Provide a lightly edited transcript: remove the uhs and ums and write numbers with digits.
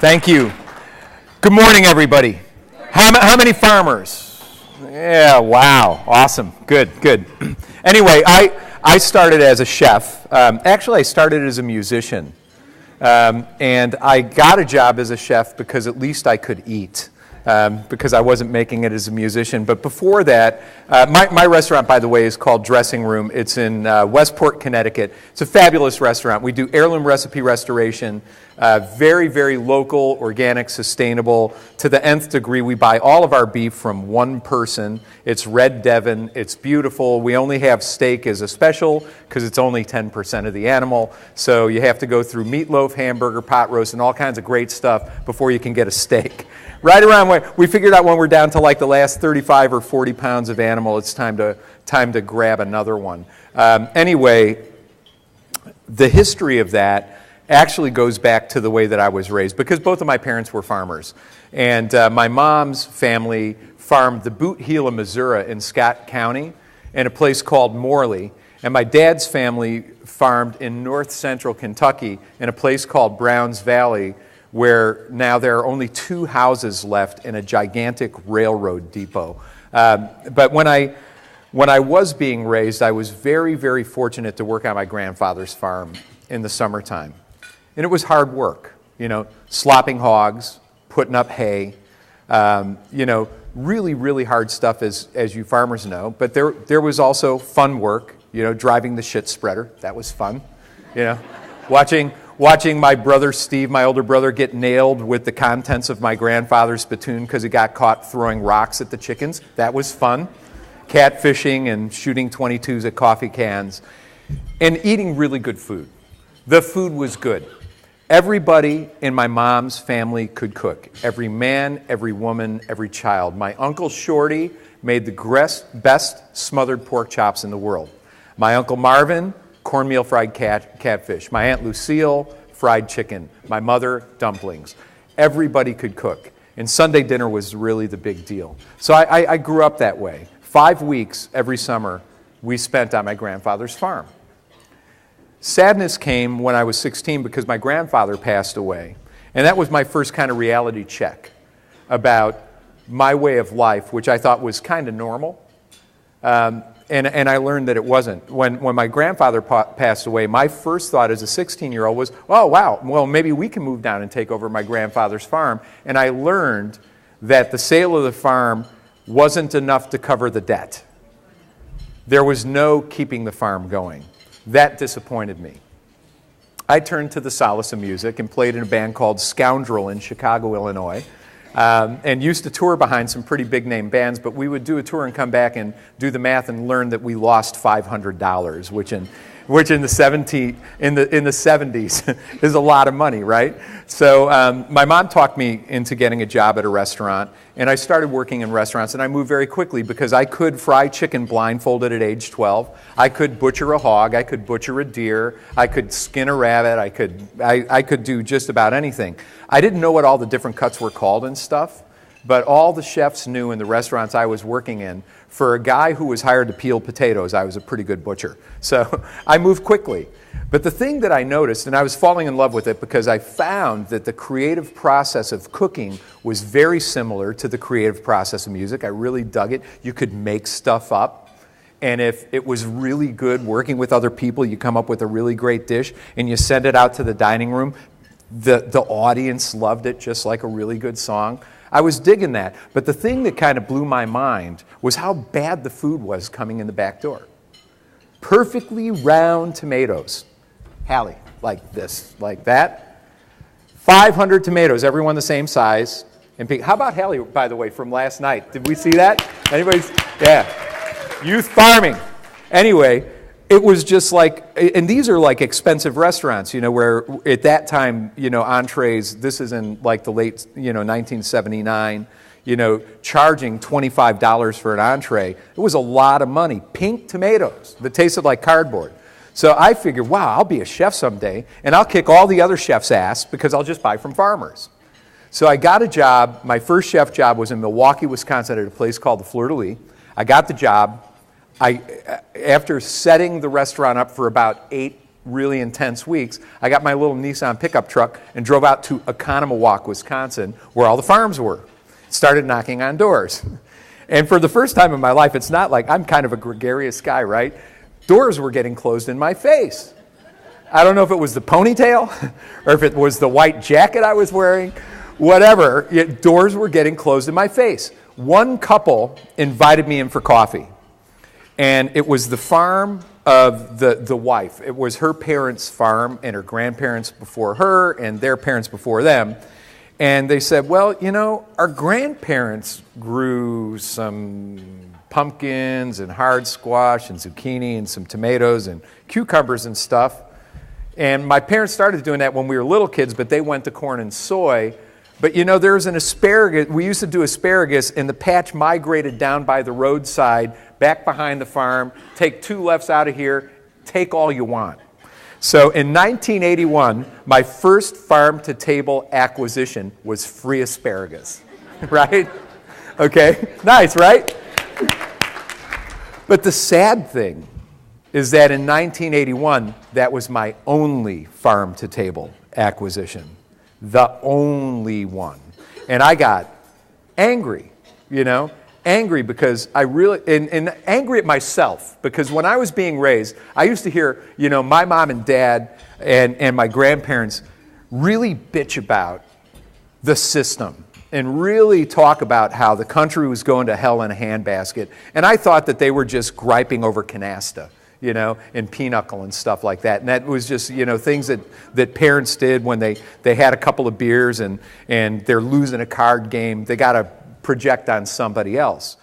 Thank you. Good morning, everybody. How many farmers? Yeah, wow. Awesome. Good. Anyway, I started as a chef. Actually, I started as a musician. And I got a job as a chef because at least I could eat. Because I wasn't making it as a musician. But before that, my restaurant, by the way, is called Dressing Room. It's in Westport, Connecticut. It's a fabulous restaurant. We do heirloom recipe restoration, very, very local, organic, sustainable. To the nth degree, we buy all of our beef from one person. It's red Devon. It's beautiful. We only have steak as a special because it's only 10% of the animal. So you have to go through meatloaf, hamburger, pot roast, and all kinds of great stuff before you can get a steak. Right around when we figured out when we're down to like the last 35 or 40 pounds of animal, it's time to grab another one. Anyway, the history of that actually goes back to the way that I was raised because both of my parents were farmers. And my mom's family farmed the Boot Gila, Missouri in Scott County in a place called Morley. And my dad's family farmed in north central Kentucky in a place called Browns Valley, where now there are only 2 houses left in a gigantic railroad depot. But when I was being raised, I was very, very fortunate to work on my grandfather's farm in the summertime. And it was hard work, slopping hogs, putting up hay, really, really hard stuff as you farmers know. But there was also fun work, driving the shit spreader. That was fun, Watching my brother Steve, my older brother, get nailed with the contents of my grandfather's spittoon because he got caught throwing rocks at the chickens. That was fun. Catfishing and shooting 22s at coffee cans. And eating really good food. The food was good. Everybody in my mom's family could cook. Every man, every woman, every child. My Uncle Shorty made the best smothered pork chops in the world. My Uncle Marvin, cornmeal fried catfish. My Aunt Lucille, fried chicken. My mother, dumplings. Everybody could cook. And Sunday dinner was really the big deal. So I grew up that way. 5 weeks every summer we spent on my grandfather's farm. Sadness came when I was 16 because my grandfather passed away. And that was my first kind of reality check about my way of life, which I thought was kind of normal. And I learned that it wasn't. When my grandfather passed away, my first thought as a 16-year-old was, oh, wow, well, maybe we can move down and take over my grandfather's farm. And I learned that the sale of the farm wasn't enough to cover the debt. There was no keeping the farm going. That disappointed me. I turned to the solace of music and played in a band called Scoundrel in Chicago, Illinois. And used to tour behind some pretty big-name bands, but we would do a tour and come back and do the math and learn that we lost $500, which in the 70s is a lot of money, right? So my mom talked me into getting a job at a restaurant, and I started working in restaurants, and I moved very quickly because I could fry chicken blindfolded at age 12. I could butcher a hog. I could butcher a deer. I could skin a rabbit. I could do just about anything. I didn't know what all the different cuts were called and stuff, but all the chefs knew in the restaurants I was working in, for a guy who was hired to peel potatoes, I was a pretty good butcher. So I moved quickly. But the thing that I noticed, and I was falling in love with it because I found that the creative process of cooking was very similar to the creative process of music. I really dug it. You could make stuff up. And if it was really good working with other people, you come up with a really great dish and you send it out to the dining room. The audience loved it just like a really good song. I was digging that. But the thing that kind of blew my mind was how bad the food was coming in the back door. Perfectly round tomatoes. Hallie, like this, like that. 500 tomatoes, everyone the same size. And pink. How about Hallie, by the way, from last night? Did we see that? Anybody's? Yeah. Youth farming. Anyway, it was just like, and these are like expensive restaurants, where at that time, entrees, this is in like the late, 1979, charging $25 for an entree. It was a lot of money. Pink tomatoes that tasted like cardboard. So I figured, wow, I'll be a chef someday, and I'll kick all the other chefs' ass because I'll just buy from farmers. So I got a job. My first chef job was in Milwaukee, Wisconsin at a place called the Fleur de Lis. I got the job. After setting the restaurant up for about 8 really intense weeks, I got my little Nissan pickup truck and drove out to Oconomowoc, Wisconsin, where all the farms were. Started knocking on doors. And for the first time in my life, it's not like I'm kind of a gregarious guy, right? Doors were getting closed in my face. I don't know if it was the ponytail or if it was the white jacket I was wearing, whatever. Doors were getting closed in my face. One couple invited me in for coffee, and it was the farm of the wife. It was her parents' farm and her grandparents before her and their parents before them. And they said, well, you know, our grandparents grew some pumpkins and hard squash and zucchini and some tomatoes and cucumbers and stuff. And my parents started doing that when we were little kids, but they went to corn and soy. But you know, there's an asparagus. We used to do asparagus, and the patch migrated down by the roadside, back behind the farm. Take 2 lefts out of here. Take all you want. So in 1981, my first farm-to-table acquisition was free asparagus, right? Okay, nice, right? But the sad thing is that in 1981, that was my only farm-to-table acquisition, the only one. And I got angry, you know? Angry because I really, and angry at myself, because when I was being raised, I used to hear, you know, my mom and dad and my grandparents really bitch about the system and really talk about how the country was going to hell in a handbasket. And I thought that they were just griping over canasta, you know, and pinochle and stuff like that. And that was just, you know, things that parents did when they had a couple of beers and they're losing a card game. They got to project on somebody else.